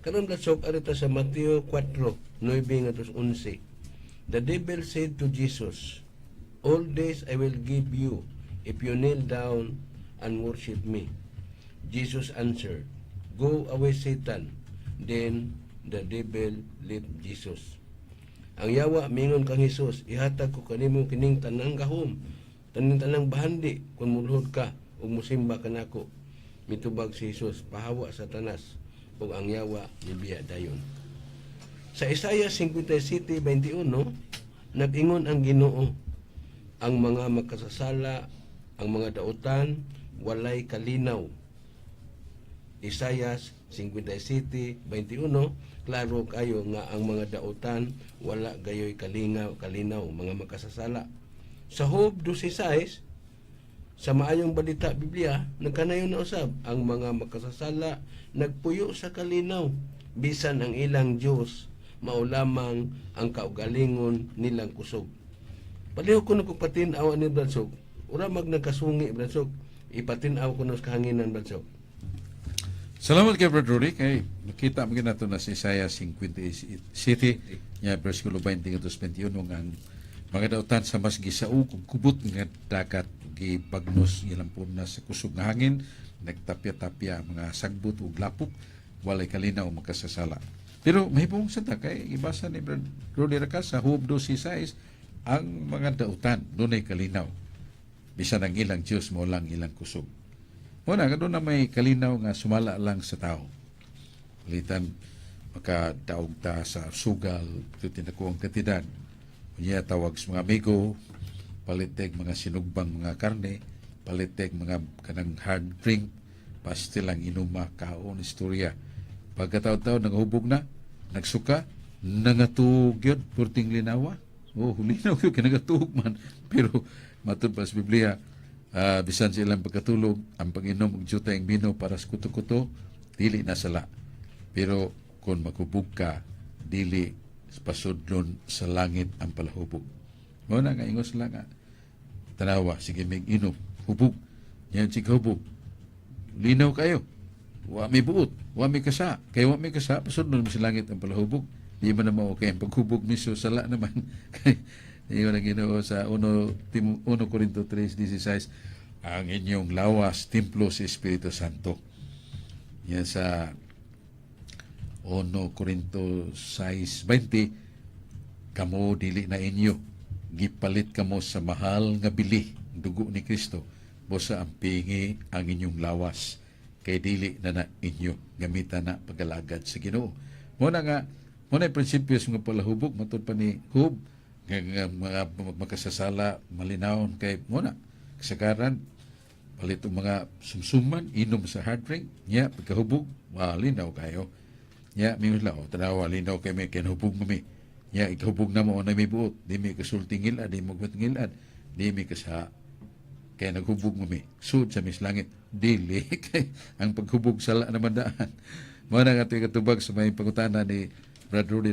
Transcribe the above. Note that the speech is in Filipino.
Karon lasok arita sa Mateo 4:9-11. The devil said to Jesus, "All this I will give you if you kneel down and worship me." Jesus answered, "Go away, Satan." Then the devil left Jesus. Ang yawa mingon kang Hesus, "Ihatag ko kanimo kining tanang gahom, tanang bahandi kung mulhod ka ug musimba kanako." Mitubag si Hesus, pahawa Satanas, ug ang yawa nibiya dayon. Sa Isaiah 57:21, nag-ingon ang Ginoo, ang mga makasasala, ang mga dautan, walay kalinaw. Isaiah 57:21, klaro kayo nga ang mga dautan wala gayoy kalinaw, mga makasasala. Sa Job 12:6, sa maayong balita Biblia, nagkanayon na usab ang mga makasasala nagpuyo sa kalinaw, bisan ang ilang Diyos maulamang ang kaugalingon nilang kusog. Palihog ko na patin-aw ni Bradsog, ura mag nagkasungi Bradsog, ipatin-aw ko na sa kahanginan Bradsog. Salamat kay Brad Rudy. Kay nakita mo nato na si Isaiah 57, niya versikulo 20-21, ang mga dautan sa mas gisaog ug kubot nga dagat gipagnos ilang na sa kusog nga hangin, nagtapya-tapya mga sagbot ug lapok, walay kalinaw makasasala. Pero mahibong sa kay ibasa ni Brad Rudy Racas sa Job 12:6, ang mga dautan dunay kalinaw, bisan ang ilang Diyos mo lang ilang kusog. Muna, doon na may kalinaw nga sumala lang sa tao. Palitan, makadaog ta sa sugal, ito tinakuang katidad. Kunya tawag sa mga amigo, palitek mga sinugbang mga karne, palitek mga kanang hard drink, pastil ang inuma, kaon, istorya. Pagkataon-taon, nanghubog na, nagsuka, nangatug yun, purting linawa. Linaw yun, kinagatug man. Pero, matod pa sa Biblia, bisan silang pagkatulog, ang pag-inom og juta ang bino para sa kuto-kuto, dili na sala. Pero kung maghubog ka, dili pasudlon sa langit ang palahubog. Muna nga ingos lang nga, tanawa, sige may inom, hubog. Yan si hubog. Linaw kayo. Wa may buot, wa may kasa. Kaya wa may kasa, pasudlon mo sa langit ang palahubog. Di man naman okay ang paghubog miso, sala naman. Iyon ang Ginoo sa 1 Corinto 3:16, ang inyong lawas, templo sa Espiritu Santo. Yan sa 1 Corinto 6:20, kamo dili na inyo, gipalit kamo sa mahal nga bili, dugo ni Kristo, busa ang pingi ang inyong lawas, kay dili na inyo, gamitan na pagalagad sa Ginoo. Muna yung prinsipyo sa mga palahubog, matod pa ni Job, mga makasasala malinawon kay muna kasagaran palit mga sumsuman inom sa hard drink nya pagkahubog malinaw kayo nya mingos lao tanawa linaw kay may kinahubog mami nya ikahubog na mo na may buot di may kasultingil di mo gutngilad di may kasa kay naghubog mami sud sa mislangit dili kay ang paghubog sala naman daan mo na nga katubag sa may pangutana ni Brad Rudy